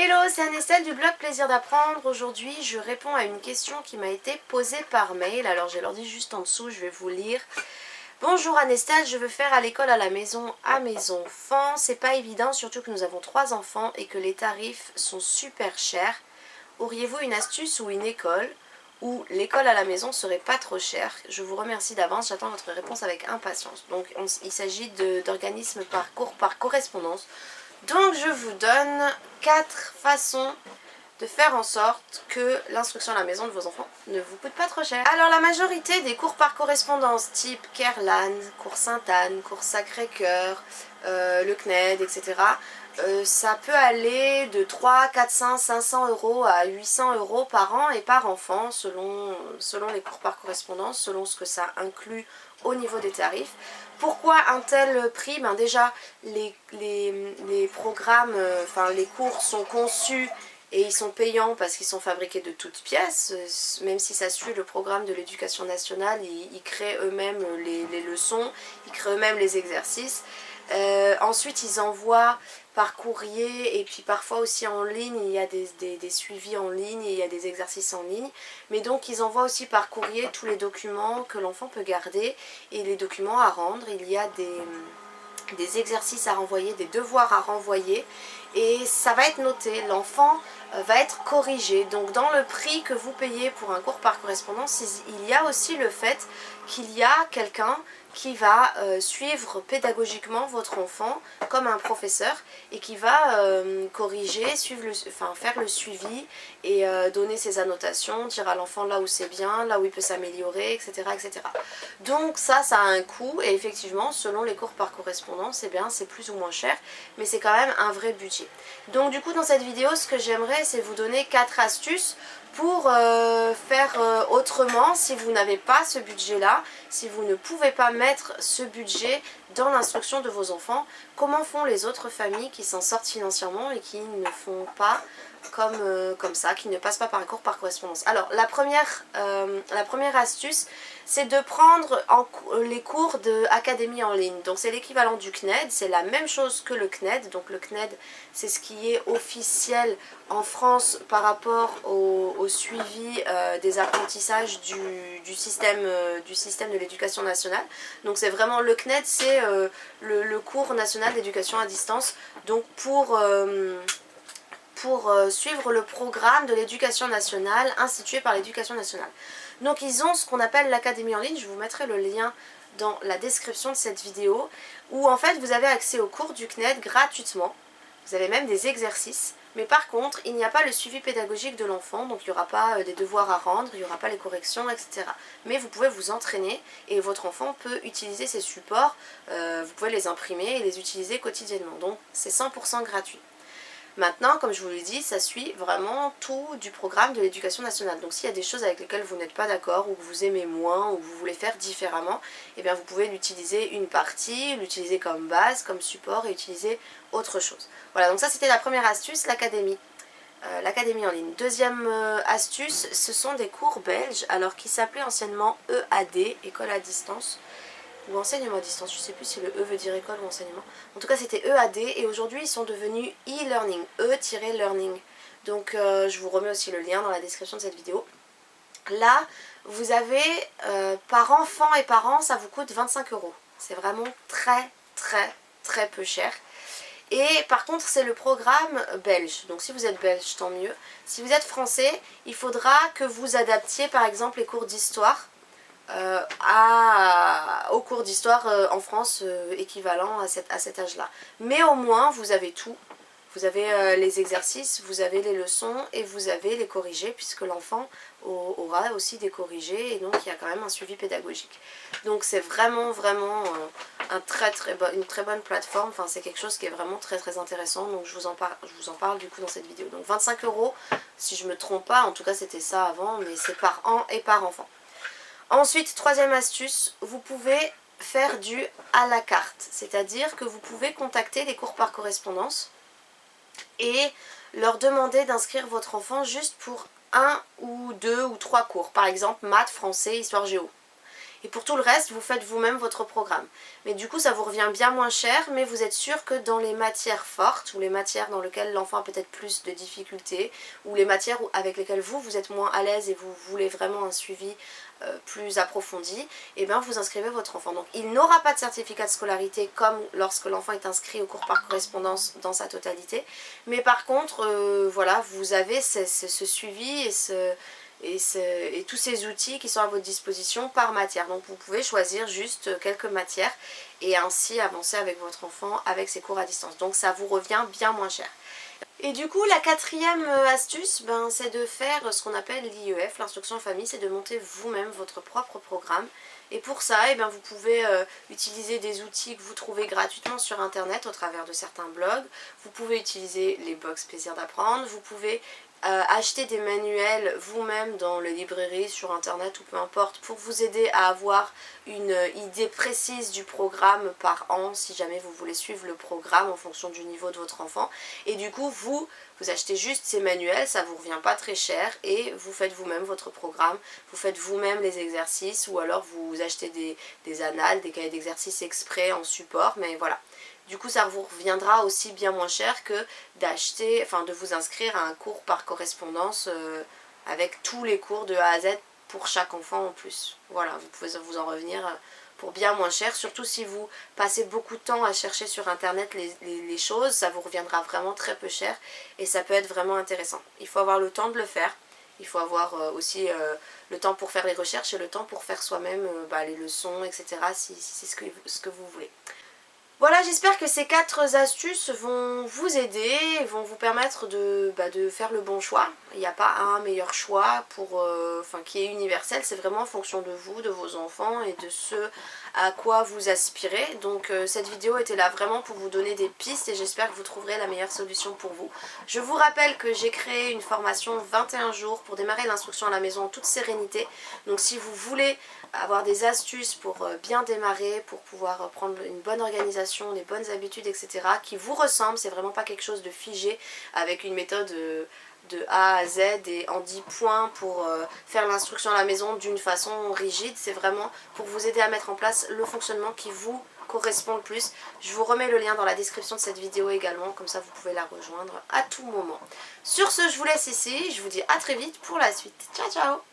Hello, c'est Anestelle du blog Plaisir d'apprendre. Aujourd'hui, je réponds à une question qui m'a été posée par mail. Alors, j'ai l'ordi juste en dessous, je vais vous lire. Bonjour Anestelle, je veux faire à l'école à la maison à mes enfants. C'est pas évident, surtout que nous avons 3 enfants et que les tarifs sont super chers. Auriez-vous une astuce ou une école où l'école à la maison serait pas trop chère? Je vous remercie d'avance, j'attends votre réponse avec impatience. Donc, il s'agit d'organismes par cours par correspondance. Donc je vous donne 4 façons de faire en sorte que l'instruction à la maison de vos enfants ne vous coûte pas trop cher. Alors la majorité des cours par correspondance type Kerlan, cours Sainte-Anne, cours Sacré-Cœur, le CNED, etc. Ça peut aller de 300, 400, 500 euros à 800 euros par an et par enfant selon les cours par correspondance, selon ce que ça inclut au niveau des tarifs. Pourquoi un tel prix? Ben déjà, les programmes, les cours sont conçus et ils sont payants parce qu'ils sont fabriqués de toutes pièces. Même si ça suit le programme de l'éducation nationale, ils créent eux-mêmes les leçons, ils créent eux-mêmes les exercices. Ensuite, ils envoient par courrier et puis parfois aussi en ligne, il y a des suivis en ligne et il y a des exercices en ligne. Mais donc, ils envoient aussi par courrier tous les documents que l'enfant peut garder et les documents à rendre. Il y a des exercices à renvoyer, des devoirs à renvoyer et ça va être noté. L'enfant va être corrigé. Donc dans le prix que vous payez pour un cours par correspondance, il y a aussi le fait qu'il y a quelqu'un qui va suivre pédagogiquement votre enfant comme un professeur et qui va corriger, faire le suivi et donner ses annotations, dire à l'enfant là où c'est bien, là où il peut s'améliorer, etc., etc. Donc ça a un coût et effectivement selon les cours par correspondance, eh bien c'est plus ou moins cher, mais c'est quand même un vrai budget. Donc du coup dans cette vidéo, ce que j'aimerais c'est vous donner 4 astuces pour faire autrement si vous n'avez pas ce budget là, si vous ne pouvez pas mettre ce budget dans l'instruction de vos enfants. Comment font les autres familles qui s'en sortent financièrement et qui ne font pas comme ça, qui ne passent pas par un cours par correspondance? Alors la première astuce, c'est de prendre les cours de académie en ligne. Donc c'est l'équivalent du CNED, c'est la même chose que le CNED. Donc le CNED, c'est ce qui est officiel en France par rapport au suivi des apprentissages du système de l'éducation nationale. Donc c'est vraiment le CNED, c'est le cours national d'éducation à distance. Donc pour suivre le programme de l'éducation nationale institué par l'éducation nationale. Donc ils ont ce qu'on appelle l'académie en ligne, je vous mettrai le lien dans la description de cette vidéo, où en fait vous avez accès aux cours du CNED gratuitement, vous avez même des exercices, mais par contre il n'y a pas le suivi pédagogique de l'enfant, donc il n'y aura pas des devoirs à rendre, il n'y aura pas les corrections, etc. Mais vous pouvez vous entraîner et votre enfant peut utiliser ces supports, vous pouvez les imprimer et les utiliser quotidiennement, donc c'est 100% gratuit. Maintenant, comme je vous l'ai dit, ça suit vraiment tout du programme de l'éducation nationale. Donc s'il y a des choses avec lesquelles vous n'êtes pas d'accord, ou que vous aimez moins, ou que vous voulez faire différemment, eh bien vous pouvez l'utiliser une partie, l'utiliser comme base, comme support et utiliser autre chose. Voilà, donc ça c'était la première astuce, l'académie en ligne. Deuxième astuce, ce sont des cours belges, alors qui s'appelaient anciennement EAD, école à distance, ou enseignement à distance, je ne sais plus si le E veut dire école ou enseignement. En tout cas c'était EAD et aujourd'hui ils sont devenus e-learning, E-learning. Donc je vous remets aussi le lien dans la description de cette vidéo. Là vous avez par enfant et par an ça vous coûte 25 euros. C'est vraiment très peu cher. Et par contre c'est le programme belge, donc si vous êtes belge tant mieux. Si vous êtes français, il faudra que vous adaptiez par exemple les cours d'histoire au cours d'histoire en France équivalent à cet âge-là. Mais au moins, vous avez tout. Vous avez les exercices, vous avez les leçons et vous avez les corrigés puisque l'enfant aura aussi des corrigés et donc il y a quand même un suivi pédagogique. Donc c'est vraiment une très bonne plateforme, enfin, c'est quelque chose qui est vraiment très intéressant, donc je vous en parle du coup dans cette vidéo. Donc 25 euros, si je ne me trompe pas, en tout cas c'était ça avant, mais c'est par an et par enfant. Ensuite, troisième astuce, vous pouvez faire du à la carte, c'est-à-dire que vous pouvez contacter les cours par correspondance et leur demander d'inscrire votre enfant juste pour 1 ou 2 ou 3 cours, par exemple maths, français, histoire, géo. Et pour tout le reste, vous faites vous-même votre programme. Mais du coup, ça vous revient bien moins cher, mais vous êtes sûr que dans les matières fortes, ou les matières dans lesquelles l'enfant a peut-être plus de difficultés, ou les matières avec lesquelles vous êtes moins à l'aise et vous voulez vraiment un suivi plus approfondi, et bien vous inscrivez votre enfant. Donc il n'aura pas de certificat de scolarité comme lorsque l'enfant est inscrit au cours par correspondance dans sa totalité, mais par contre, voilà, vous avez ce suivi et tous ces outils qui sont à votre disposition par matière. Donc vous pouvez choisir juste quelques matières et ainsi avancer avec votre enfant avec ses cours à distance. Donc ça vous revient bien moins cher. Et du coup, la quatrième astuce, c'est de faire ce qu'on appelle l'IEF, l'instruction en famille, c'est de monter vous-même votre propre programme. Et pour ça, vous pouvez utiliser des outils que vous trouvez gratuitement sur internet au travers de certains blogs. Vous pouvez utiliser les box Plaisir d'apprendre, vous pouvez acheter des manuels vous-même dans les librairies, sur internet ou peu importe, pour vous aider à avoir une idée précise du programme par an, si jamais vous voulez suivre le programme en fonction du niveau de votre enfant. Et du coup, vous achetez juste ces manuels, ça vous revient pas très cher, et vous faites vous-même votre programme, vous faites vous-même les exercices, ou alors vous achetez des annales, des cahiers d'exercices exprès en support, mais voilà. Du coup, ça vous reviendra aussi bien moins cher que d'acheter, enfin de vous inscrire à un cours par correspondance avec tous les cours de A à Z pour chaque enfant en plus. Voilà, vous pouvez vous en revenir pour bien moins cher, surtout si vous passez beaucoup de temps à chercher sur internet les choses, ça vous reviendra vraiment très peu cher et ça peut être vraiment intéressant. Il faut avoir le temps de le faire, il faut avoir aussi le temps pour faire les recherches et le temps pour faire soi-même les leçons, etc. si c'est ce que vous voulez. Voilà, j'espère que ces 4 astuces vont vous aider, vont vous permettre de faire le bon choix. Il n'y a pas un meilleur choix qui est universel, c'est vraiment en fonction de vous, de vos enfants et de ce à quoi vous aspirez. Donc cette vidéo était là vraiment pour vous donner des pistes et j'espère que vous trouverez la meilleure solution pour vous. Je vous rappelle que j'ai créé une formation 21 jours pour démarrer l'instruction à la maison en toute sérénité. Donc si vous voulez avoir des astuces pour bien démarrer, pour pouvoir prendre une bonne organisation, des bonnes habitudes, etc. qui vous ressemblent, c'est vraiment pas quelque chose de figé avec une méthode de A à Z et en 10 points pour faire l'instruction à la maison d'une façon rigide. C'est vraiment pour vous aider à mettre en place le fonctionnement qui vous correspond le plus. Je vous remets le lien dans la description de cette vidéo également, comme ça vous pouvez la rejoindre à tout moment. Sur ce, je vous laisse ici, je vous dis à très vite pour la suite. Ciao ciao!